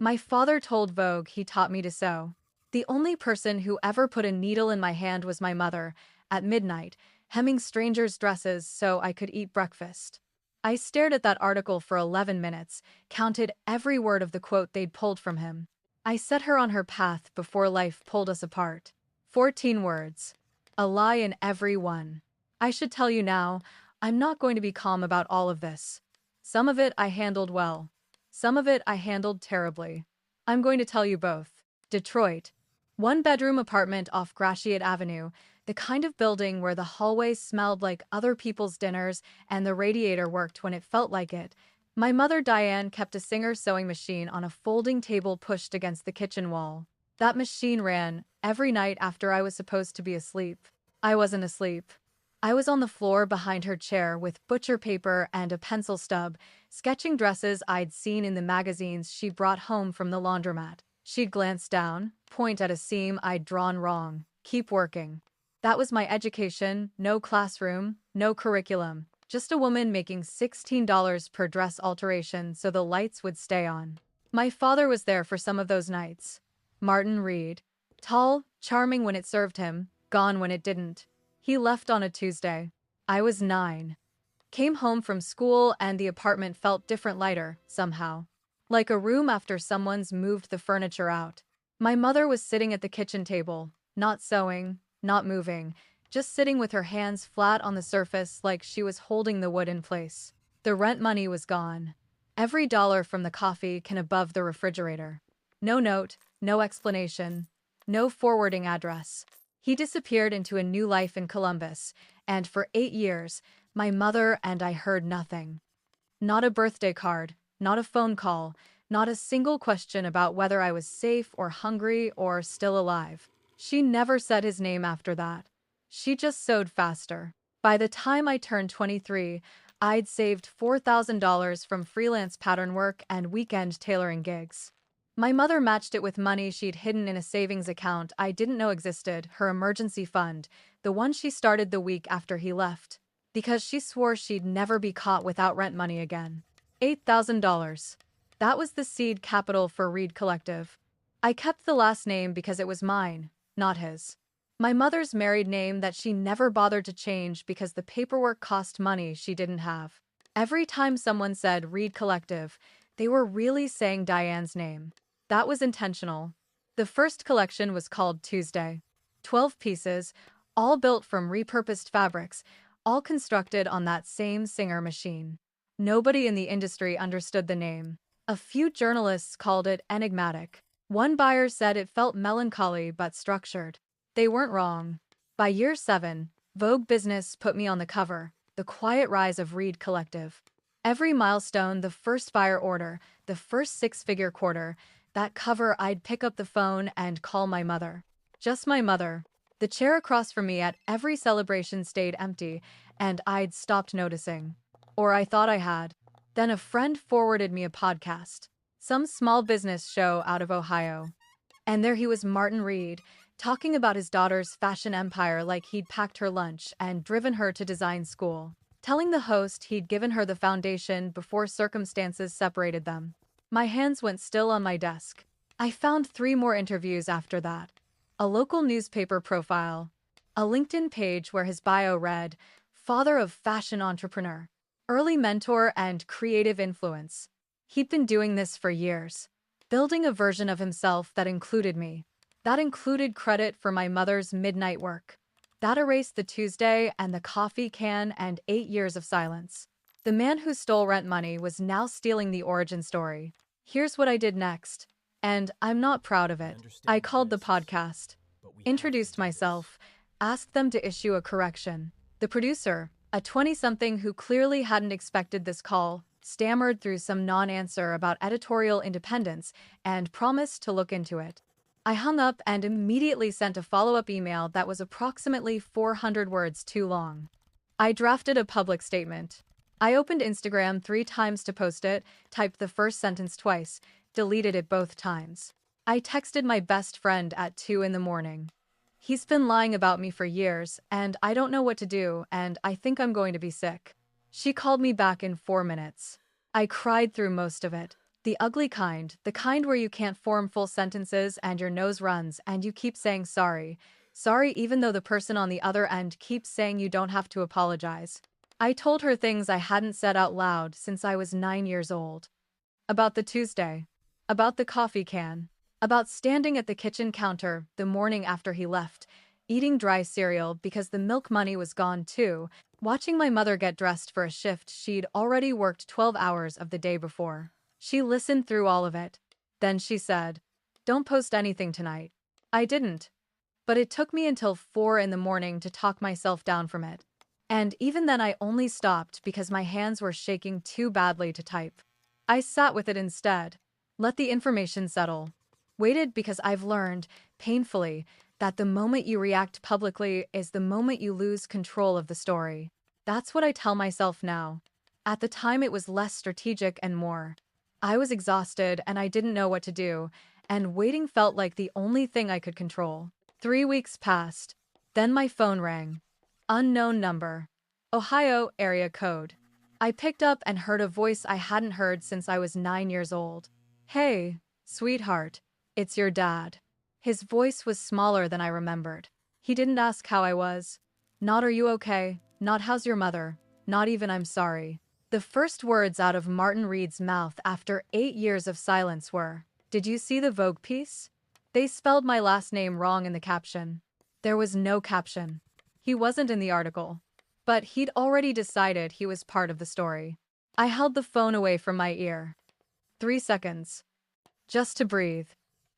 My father told Vogue he taught me to sew. The only person who ever put a needle in my hand was my mother, at midnight, hemming strangers' dresses so I could eat breakfast. I stared at that article for 11 minutes, counted every word of the quote they'd pulled from him. I set her on her path before life pulled us apart. 14 words. A lie in every one. I should tell you now, I'm not going to be calm about all of this. Some of it I handled well. Some of it I handled terribly. I'm going to tell you both. Detroit. One-bedroom apartment off Gratiot Avenue, the kind of building where the hallways smelled like other people's dinners and the radiator worked when it felt like it. My mother Diane kept a Singer sewing machine on a folding table pushed against the kitchen wall. That machine ran every night after I was supposed to be asleep. I wasn't asleep. I was on the floor behind her chair with butcher paper and a pencil stub, sketching dresses I'd seen in the magazines she'd brought home from the laundromat. She'd glance down, point at a seam I'd drawn wrong, keep working. That was my education, no classroom, no curriculum, just a woman making $16 per dress alteration so the lights would stay on. My father was there for some of those nights. Martin Reed. Tall, charming when it served him, gone when it didn't. He left on a Tuesday. I was 9. Came home from school and the apartment felt different, lighter, somehow. Like a room after someone's moved the furniture out. My mother was sitting at the kitchen table, not sewing, not moving, just sitting with her hands flat on the surface like she was holding the wood in place. The rent money was gone. Every dollar from the coffee can above the refrigerator. No note, no explanation, no forwarding address. He disappeared into a new life in Columbus, and for 8 years, my mother and I heard nothing. Not a birthday card, not a phone call, not a single question about whether I was safe or hungry or still alive. She never said his name after that. She just sewed faster. By the time I turned 23, I'd saved $4,000 from freelance pattern work and weekend tailoring gigs. My mother matched it with money she'd hidden in a savings account I didn't know existed, her emergency fund, the one she started the week after he left, because she swore she'd never be caught without rent money again. $8,000. That was the seed capital for Reed Collective. I kept the last name because it was mine, not his. My mother's married name that she never bothered to change because the paperwork cost money she didn't have. Every time someone said Reed Collective, they were really saying Diane's name. That was intentional. The first collection was called Tuesday. 12 pieces, all built from repurposed fabrics, all constructed on that same Singer machine. Nobody in the industry understood the name. A few journalists called it enigmatic. One buyer said it felt melancholy but structured. They weren't wrong. By year 7, Vogue Business put me on the cover, The Quiet Rise of Reed Collective. Every milestone, the first buyer order, the first 6-figure quarter, that cover, I'd pick up the phone and call my mother. Just my mother. The chair across from me at every celebration stayed empty, and I'd stopped noticing. Or I thought I had. Then a friend forwarded me a podcast. Some small business show out of Ohio. And there he was, Martin Reed, talking about his daughter's fashion empire like he'd packed her lunch and driven her to design school. Telling the host he'd given her the foundation before circumstances separated them. My hands went still on my desk. I found 3 more interviews after that. A local newspaper profile. A LinkedIn page where his bio read, father of fashion entrepreneur, early mentor and creative influence. He'd been doing this for years. Building a version of himself that included me. That included credit for my mother's midnight work. That erased the Tuesday and the coffee can and 8 years of silence. The man who stole rent money was now stealing the origin story. Here's what I did next. And I'm not proud of it. I called the podcast, introduced myself, asked them to issue a correction. The producer, a 20-something who clearly hadn't expected this call, stammered through some non-answer about editorial independence and promised to look into it. I hung up and immediately sent a follow-up email that was approximately 400 words too long. I drafted a public statement. I opened Instagram 3 times to post it, typed the first sentence twice, deleted it both times. I texted my best friend at 2 in the morning. He's been lying about me for years, and I don't know what to do, and I think I'm going to be sick. She called me back in 4 minutes. I cried through most of it. The ugly kind, the kind where you can't form full sentences and your nose runs and you keep saying sorry. Sorry even though the person on the other end keeps saying you don't have to apologize. I told her things I hadn't said out loud since I was 9 years old. About the Tuesday. About the coffee can. About standing at the kitchen counter the morning after he left, eating dry cereal because the milk money was gone too, watching my mother get dressed for a shift she'd already worked 12 hours of the day before. She listened through all of it. Then she said, "Don't post anything tonight." I didn't. But it took me until 4 in the morning to talk myself down from it. And even then I only stopped because my hands were shaking too badly to type. I sat with it instead. Let the information settle. Waited because I've learned, painfully, that the moment you react publicly is the moment you lose control of the story. That's what I tell myself now. At the time it was less strategic and more. I was exhausted and I didn't know what to do, and waiting felt like the only thing I could control. 3 weeks passed. Then my phone rang. Unknown number. Ohio area code. I picked up and heard a voice I hadn't heard since I was 9 years old. "Hey, sweetheart, it's your dad." His voice was smaller than I remembered. He didn't ask how I was. Not "Are you okay?" Not "How's your mother?" Not even "I'm sorry." The first words out of Martin Reed's mouth after 8 years of silence were, "Did you see the Vogue piece?" They spelled my last name wrong in the caption. There was no caption. He wasn't in the article. But he'd already decided he was part of the story. I held the phone away from my ear. 3 seconds. Just to breathe.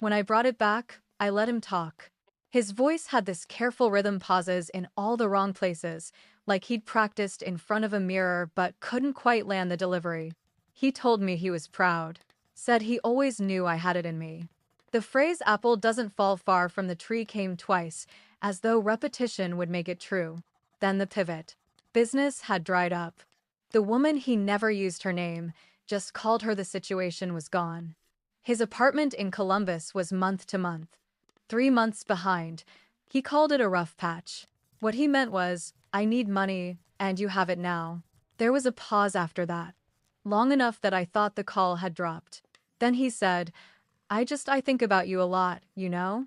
When I brought it back, I let him talk. His voice had this careful rhythm, pauses in all the wrong places, like he'd practiced in front of a mirror but couldn't quite land the delivery. He told me he was proud. Said he always knew I had it in me. The phrase "apple doesn't fall far from the tree" came twice, as though repetition would make it true. Then the pivot. Business had dried up. The woman he never used her name, just called her, the situation was gone. His apartment in Columbus was month to month. 3 months behind. He called it a rough patch. What he meant was, "I need money, and you have it now." There was a pause after that. Long enough that I thought the call had dropped. Then he said, I think about you a lot, you know?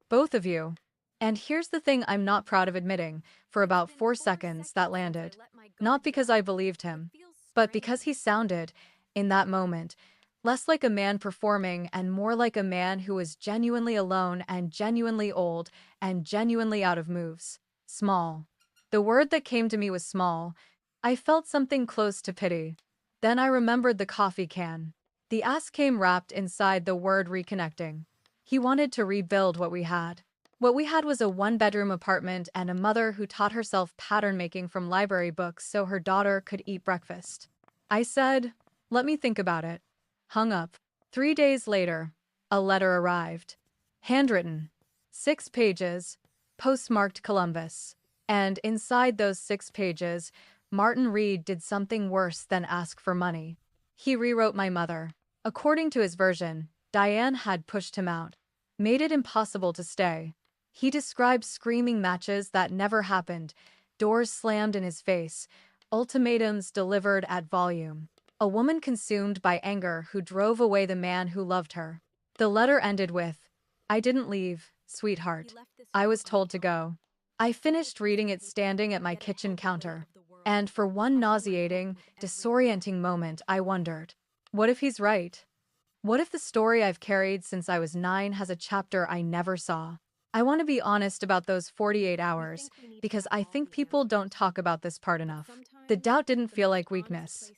Both of you." And here's the thing I'm not proud of admitting, for about 4 seconds that landed. Not because I believed him, but because he sounded, in that moment, less like a man performing and more like a man who was genuinely alone and genuinely old and genuinely out of moves. Small. The word that came to me was small. I felt something close to pity. Then I remembered the coffee can. The ask came wrapped inside the word reconnecting. He wanted to rebuild what we had. What we had was a one-bedroom apartment and a mother who taught herself pattern making from library books so her daughter could eat breakfast. I said, "Let me think about it." Hung up. 3 days later, a letter arrived. Handwritten. 6 pages. Postmarked Columbus. And inside those 6 pages, Martin Reed did something worse than ask for money. He rewrote my mother. According to his version, Diane had pushed him out. Made it impossible to stay. He described screaming matches that never happened, doors slammed in his face, ultimatums delivered at volume. A woman consumed by anger who drove away the man who loved her. The letter ended with, "I didn't leave, sweetheart. I was told to go." I finished reading it standing at my kitchen counter. And for one nauseating, disorienting moment, I wondered, what if he's right? What if the story I've carried since I was 9 has a chapter I never saw? I want to be honest about those 48 hours, because I think people don't talk about this part enough. The doubt didn't feel like weakness.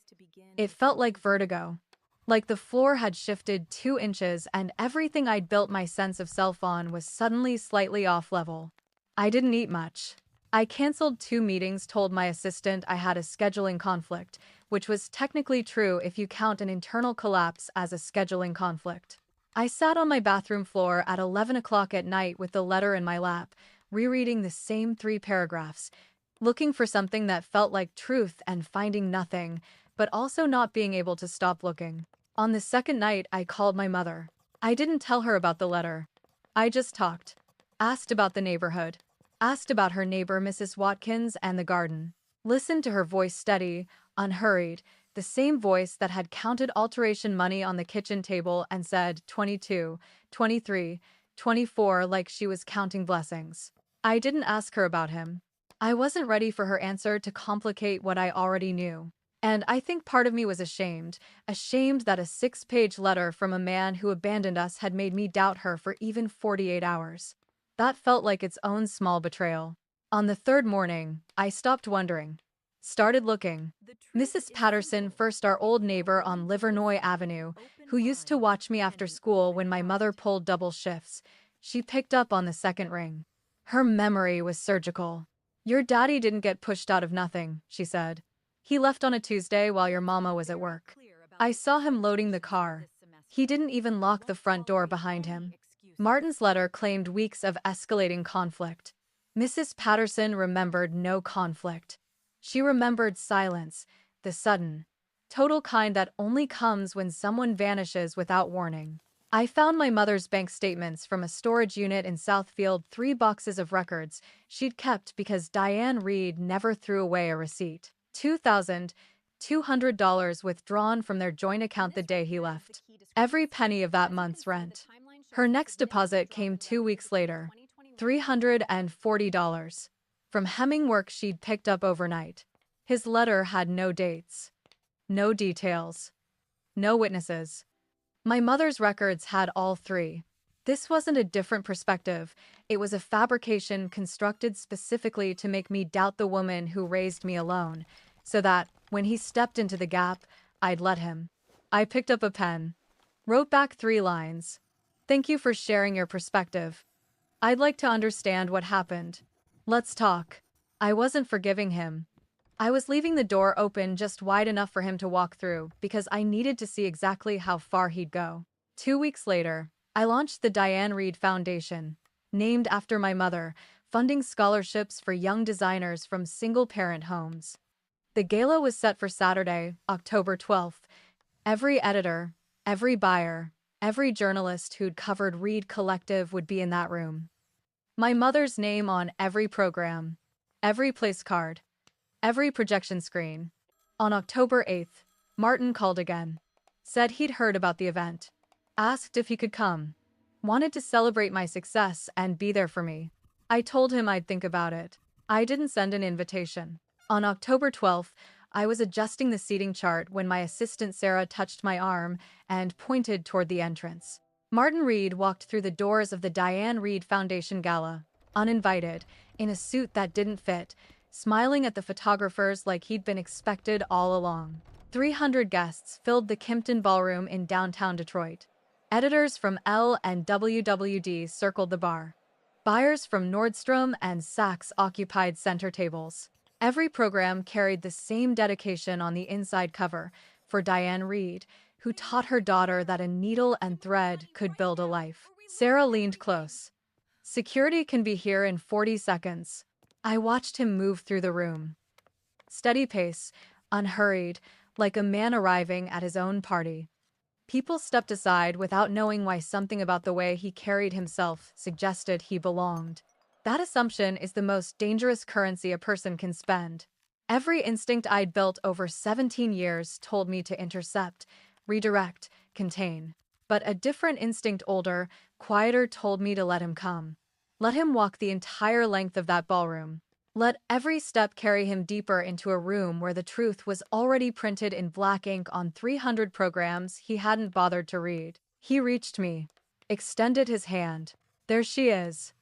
It felt like vertigo. Like the floor had shifted 2 inches and everything I'd built my sense of self on was suddenly slightly off level. I didn't eat much. I canceled 2 meetings, told my assistant I had a scheduling conflict, which was technically true if you count an internal collapse as a scheduling conflict. I sat on my bathroom floor at 11 o'clock at night with the letter in my lap, rereading the same 3 paragraphs, looking for something that felt like truth and finding nothing, but also not being able to stop looking. On the second night, I called my mother. I didn't tell her about the letter. I just talked. Asked about the neighborhood. Asked about her neighbor, Mrs. Watkins, and the garden. Listened to her voice, steady, unhurried, the same voice that had counted alteration money on the kitchen table and said 22, 23, 24 like she was counting blessings. I didn't ask her about him. I wasn't ready for her answer to complicate what I already knew. And I think part of me was ashamed that a 6-page letter from a man who abandoned us had made me doubt her for even 48 hours. That felt like its own small betrayal. On the third morning, I stopped wondering. Started looking. Mrs. Patterson, first our old neighbor on Livernois Avenue, who used to watch me after school when my mother pulled double shifts, she picked up on the second ring. Her memory was surgical. Your daddy didn't get pushed out of nothing, she said. He left on a Tuesday while your mama was at work. I saw him loading the car. He didn't even lock the front door behind him. Martin's letter claimed weeks of escalating conflict. Mrs. Patterson remembered no conflict. She remembered silence, the sudden, total kind that only comes when someone vanishes without warning. I found my mother's bank statements from a storage unit in Southfield, 3 boxes of records she'd kept because Diane Reed never threw away a receipt. $2,200 withdrawn from their joint account the day he left. Every penny of that month's rent. Her next deposit came 2 weeks later. $340. From hemming work she'd picked up overnight. His letter had no dates. No details. No witnesses. My mother's records had all 3. This wasn't a different perspective. It was a fabrication constructed specifically to make me doubt the woman who raised me alone, so that, when he stepped into the gap, I'd let him. I picked up a pen. Wrote back 3 lines. Thank you for sharing your perspective. I'd like to understand what happened. Let's talk. I wasn't forgiving him. I was leaving the door open just wide enough for him to walk through because I needed to see exactly how far he'd go. 2 weeks later, I launched the Diane Reed Foundation, named after my mother, funding scholarships for young designers from single-parent homes. The gala was set for Saturday, October 12th. Every editor, every buyer, every journalist who'd covered Reed Collective would be in that room. My mother's name on every program, every place card, every projection screen. On October 8th, Martin called again. Said he'd heard about the event. Asked if he could come. Wanted to celebrate my success and be there for me. I told him I'd think about it. I didn't send an invitation. On October 12th, I was adjusting the seating chart when my assistant Sarah touched my arm and pointed toward the entrance. Martin Reed walked through the doors of the Diane Reed Foundation Gala, uninvited, in a suit that didn't fit, smiling at the photographers like he'd been expected all along. 300 guests filled the Kimpton Ballroom in downtown Detroit. Editors from Elle and WWD circled the bar. Buyers from Nordstrom and Saks occupied center tables. Every program carried the same dedication on the inside cover for Diane Reed, who taught her daughter that a needle and thread could build a life. Sarah leaned close. Security can be here in 40 seconds. I watched him move through the room. Steady pace, unhurried, like a man arriving at his own party. People stepped aside without knowing why something about the way he carried himself suggested he belonged. That assumption is the most dangerous currency a person can spend. Every instinct I'd built over 17 years told me to intercept, redirect, contain. But a different instinct, older, quieter, told me to let him come. Let him walk the entire length of that ballroom. Let every step carry him deeper into a room where the truth was already printed in black ink on 300 programs he hadn't bothered to read. He reached me, extended his hand. There she is.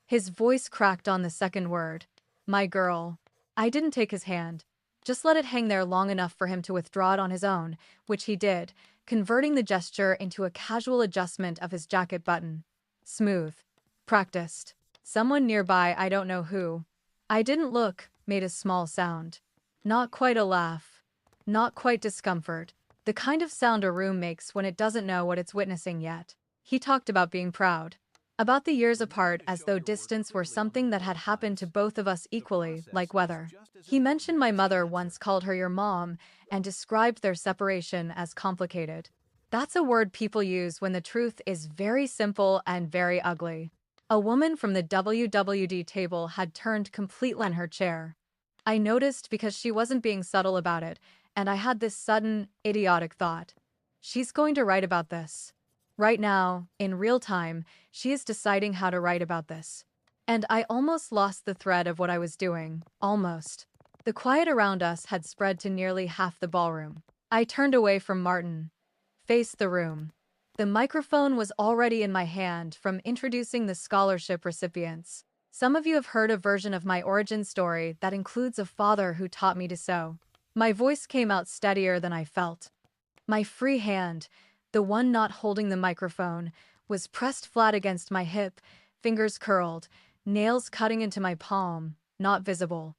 His voice cracked on the second word. My girl. I didn't take his hand. Just let it hang there long enough for him to withdraw it on his own, which he did, converting the gesture into a casual adjustment of his jacket button. Smooth. Practiced. Someone nearby, I don't know who. I didn't look, made a small sound. Not quite a laugh. Not quite discomfort. The kind of sound a room makes when it doesn't know what it's witnessing yet. He talked about being proud. About the years apart as though distance were something that had happened to both of us equally, like weather. He mentioned my mother once called her your mom and described their separation as complicated. That's a word people use when the truth is very simple and very ugly. A woman from the WWD table had turned completely in her chair. I noticed because she wasn't being subtle about it, and I had this sudden, idiotic thought. She's going to write about this. Right now, in real time, she is deciding how to write about this. And I almost lost the thread of what I was doing. Almost. The quiet around us had spread to nearly half the ballroom. I turned away from Martin, faced the room. The microphone was already in my hand from introducing the scholarship recipients. Some of you have heard a version of my origin story that includes a father who taught me to sew. My voice came out steadier than I felt. My free hand, the one not holding the microphone, was pressed flat against my hip, fingers curled, nails cutting into my palm, not visible.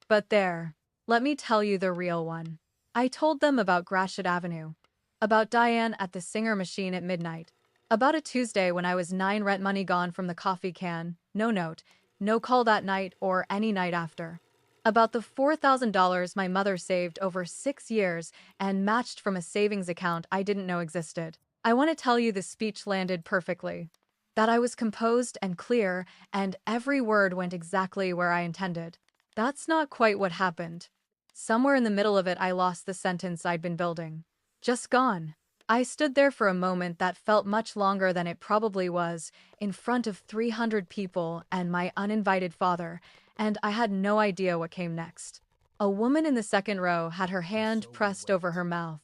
But there, let me tell you the real one. I told them about Gratiot Avenue, about Diane at the Singer machine at midnight, about a Tuesday when I was 9 rent money gone from the coffee can, no note, no call that night or any night after. About the $4,000 my mother saved over 6 years and matched from a savings account I didn't know existed. I want to tell you the speech landed perfectly. That I was composed and clear, and every word went exactly where I intended. That's not quite what happened. Somewhere in the middle of it, I lost the sentence I'd been building. Just gone. I stood there for a moment that felt much longer than it probably was, in front of 300 people and my uninvited father, and I had no idea what came next. A woman in the second row had her hand pressed over her mouth.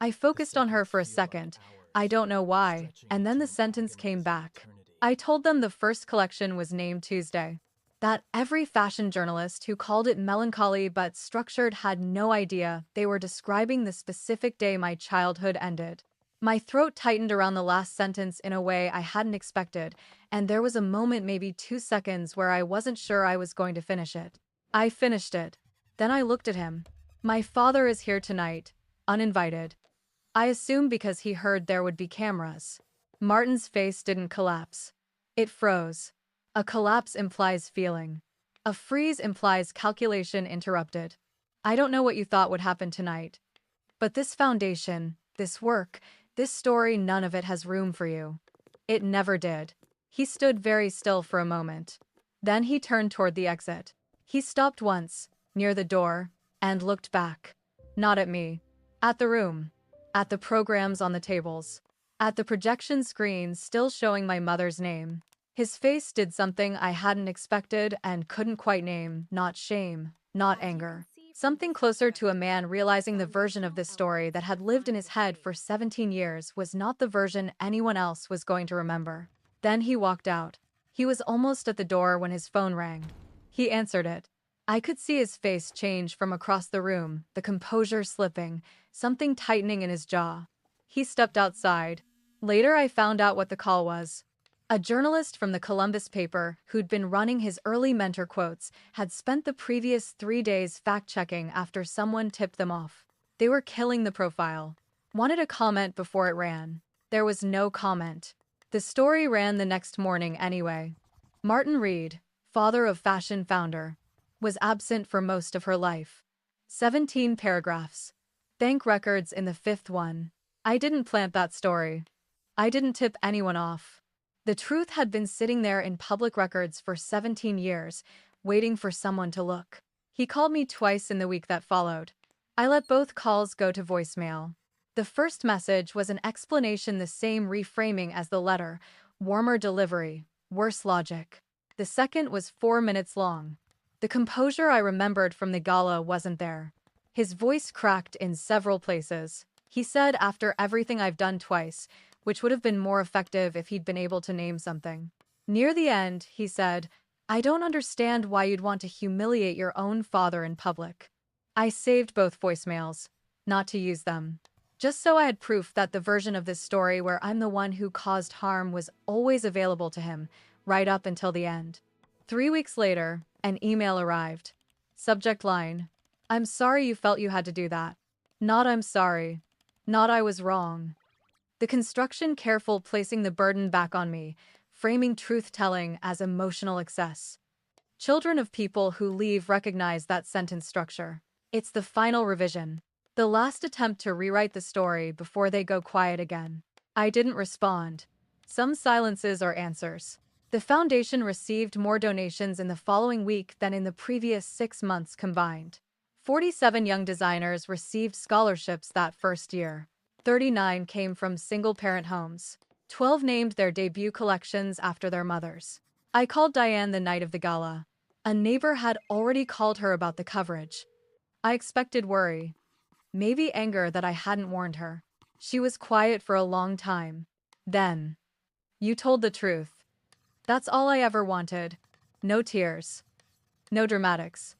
I focused on her for a second, I don't know why, and then the sentence came back. I told them the first collection was named Tuesday. That every fashion journalist who called it melancholy but structured had no idea they were describing the specific day my childhood ended. My throat tightened around the last sentence in a way I hadn't expected, and there was a moment, maybe 2 seconds, where I wasn't sure I was going to finish it. I finished it. Then I looked at him. My father is here tonight, uninvited. I assumed because he heard there would be cameras. Martin's face didn't collapse. It froze. A collapse implies feeling. A freeze implies calculation interrupted. I don't know what you thought would happen tonight. But this foundation, this work, this story, none of it has room for you. It never did. He stood very still for a moment. Then he turned toward the exit. He stopped once, near the door, and looked back. Not at me. At the room. At the programs on the tables. At the projection screen still showing my mother's name. His face did something I hadn't expected and couldn't quite name, not shame, not anger. Something closer to a man realizing the version of this story that had lived in his head for 17 years was not the version anyone else was going to remember. Then he walked out. He was almost at the door when his phone rang. He answered it. I could see his face change from across the room, the composure slipping, something tightening in his jaw. He stepped outside. Later I found out what the call was. A journalist from the Columbus paper, who'd been running his early mentor quotes, had spent the previous 3 days fact-checking after someone tipped them off. They were killing the profile. Wanted a comment before it ran. There was no comment. The story ran the next morning anyway. Martin Reed, father of fashion founder, was absent for most of her life. 17 paragraphs. Bank records in the 5th one. I didn't plant that story. I didn't tip anyone off. The truth had been sitting there in public records for 17 years, waiting for someone to look. He called me twice in the week that followed. I let both calls go to voicemail. The first message was an explanation, the same reframing as the letter, warmer delivery, worse logic. The second was 4 minutes long. The composure I remembered from the gala wasn't there. His voice cracked in several places. He said, after everything I've done twice, which would have been more effective if he'd been able to name something. Near the end, he said, I don't understand why you'd want to humiliate your own father in public. I saved both voicemails, not to use them. Just so I had proof that the version of this story where I'm the one who caused harm was always available to him, right up until the end. 3 weeks later, an email arrived. Subject line, I'm sorry you felt you had to do that. Not I'm sorry. Not I was wrong. The construction careful, placing the burden back on me, framing truth-telling as emotional excess. Children of people who leave recognize that sentence structure. It's the final revision. The last attempt to rewrite the story before they go quiet again. I didn't respond. Some silences are answers. The foundation received more donations in the following week than in the previous 6 months combined. 47 young designers received scholarships that first year. 39 came from single-parent homes. 12 named their debut collections after their mothers. I called Diane the night of the gala. A neighbor had already called her about the coverage. I expected worry, maybe anger that I hadn't warned her. She was quiet for a long time. Then, "You told the truth. That's all I ever wanted." No tears. No dramatics.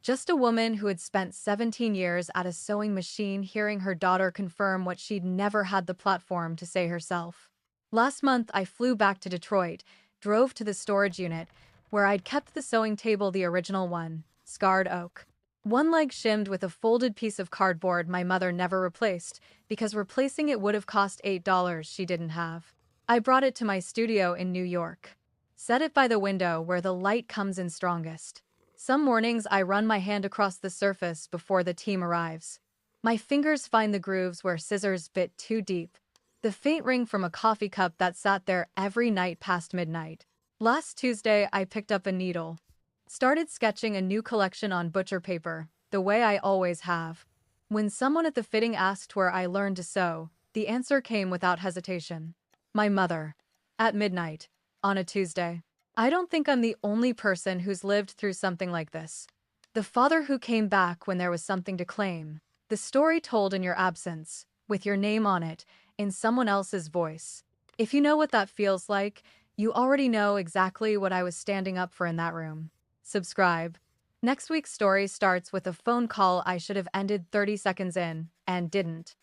Just a woman who had spent 17 years at a sewing machine hearing her daughter confirm what she'd never had the platform to say herself. Last month, I flew back to Detroit, drove to the storage unit, where I'd kept the sewing table, the original one, scarred oak. One leg shimmed with a folded piece of cardboard my mother never replaced, because replacing it would have cost $8 she didn't have. I brought it to my studio in New York. Set it by the window where the light comes in strongest. Some mornings I run my hand across the surface before the team arrives. My fingers find the grooves where scissors bit too deep. The faint ring from a coffee cup that sat there every night past midnight. Last Tuesday, I picked up a needle. Started sketching a new collection on butcher paper, the way I always have. When someone at the fitting asked where I learned to sew, the answer came without hesitation. My mother. At midnight. On a Tuesday. I don't think I'm the only person who's lived through something like this. The father who came back when there was something to claim. The story told in your absence, with your name on it, in someone else's voice. If you know what that feels like, you already know exactly what I was standing up for in that room. Subscribe. Next week's story starts with a phone call I should have ended 30 seconds in, and didn't.